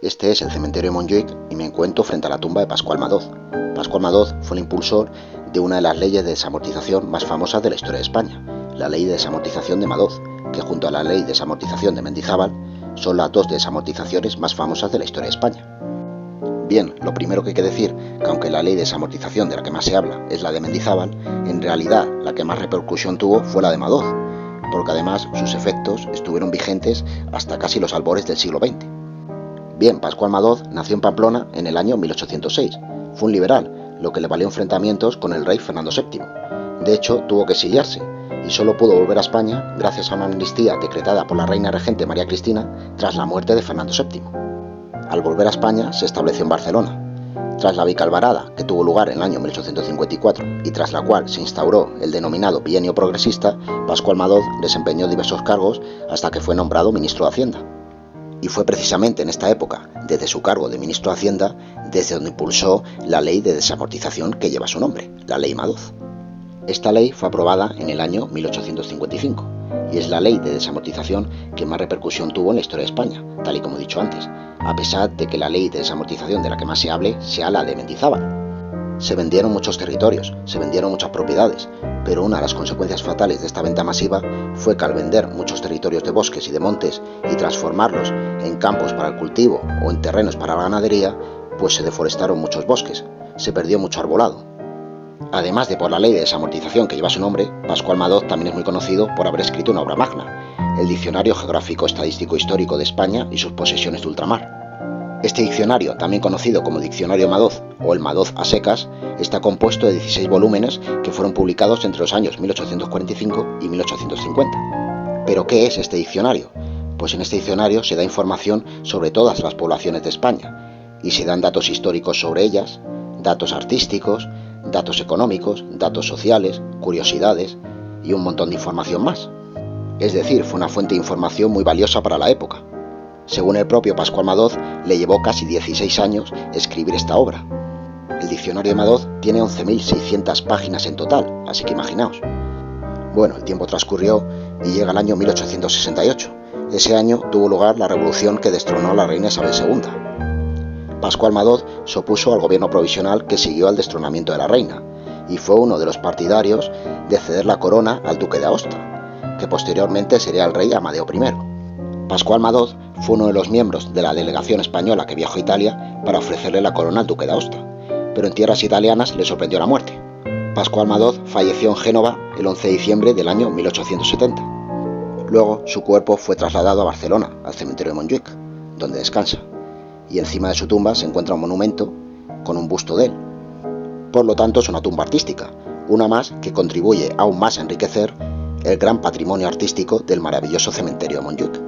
Este es el cementerio de Montjuïc y me encuentro frente a la tumba de Pascual Madoz. Pascual Madoz fue el impulsor de una de las leyes de desamortización más famosas de la historia de España, la ley de desamortización de Madoz, que junto a la ley de desamortización de Mendizábal son las dos desamortizaciones más famosas de la historia de España. Bien, lo primero que hay que decir, que aunque la ley de desamortización de la que más se habla es la de Mendizábal, en realidad la que más repercusión tuvo fue la de Madoz, porque además sus efectos estuvieron vigentes hasta casi los albores del siglo XX. Bien, Pascual Madoz nació en Pamplona en el año 1806. Fue un liberal, lo que le valió enfrentamientos con el rey Fernando VII. De hecho, tuvo que exiliarse y solo pudo volver a España gracias a una amnistía decretada por la reina regente María Cristina tras la muerte de Fernando VII. Al volver a España se estableció en Barcelona. Tras la Vicalvarada, que tuvo lugar en el año 1854 y tras la cual se instauró el denominado bienio progresista, Pascual Madoz desempeñó diversos cargos hasta que fue nombrado ministro de Hacienda. Y fue precisamente en esta época, desde su cargo de ministro de Hacienda, desde donde impulsó la ley de desamortización que lleva su nombre, la ley Madoz. Esta ley fue aprobada en el año 1855 y es la ley de desamortización que más repercusión tuvo en la historia de España, tal y como he dicho antes, a pesar de que la ley de desamortización de la que más se hable sea la de Mendizábal. Se vendieron muchos territorios, se vendieron muchas propiedades, pero una de las consecuencias fatales de esta venta masiva fue que al vender muchos territorios de bosques y de montes y transformarlos en campos para el cultivo o en terrenos para la ganadería, pues se deforestaron muchos bosques, se perdió mucho arbolado. Además de por la ley de desamortización que lleva su nombre, Pascual Madoz también es muy conocido por haber escrito una obra magna, el Diccionario Geográfico Estadístico Histórico de España y sus posesiones de ultramar. Este diccionario, también conocido como Diccionario Madoz o el Madoz a secas, está compuesto de 16 volúmenes que fueron publicados entre los años 1845 y 1850. ¿Pero qué es este diccionario? Pues en este diccionario se da información sobre todas las poblaciones de España y se dan datos históricos sobre ellas, datos artísticos, datos económicos, datos sociales, curiosidades y un montón de información más. Es decir, fue una fuente de información muy valiosa para la época. Según el propio Pascual Madoz, le llevó casi 16 años escribir esta obra. El diccionario de Madoz tiene 11.600 páginas en total, así que imaginaos. Bueno, el tiempo transcurrió y llega el año 1868. Ese año tuvo lugar la revolución que destronó a la reina Isabel II. Pascual Madoz se opuso al gobierno provisional que siguió al destronamiento de la reina y fue uno de los partidarios de ceder la corona al duque de Aosta, que posteriormente sería el rey Amadeo I. Pascual Madoz fue uno de los miembros de la delegación española que viajó a Italia para ofrecerle la corona al duque de Aosta, pero en tierras italianas le sorprendió la muerte. Pascual Madoz falleció en Génova el 11 de diciembre del año 1870. Luego su cuerpo fue trasladado a Barcelona, al cementerio de Montjuïc, donde descansa, y encima de su tumba se encuentra un monumento con un busto de él. Por lo tanto es una tumba artística, una más que contribuye aún más a enriquecer el gran patrimonio artístico del maravilloso cementerio de Montjuïc.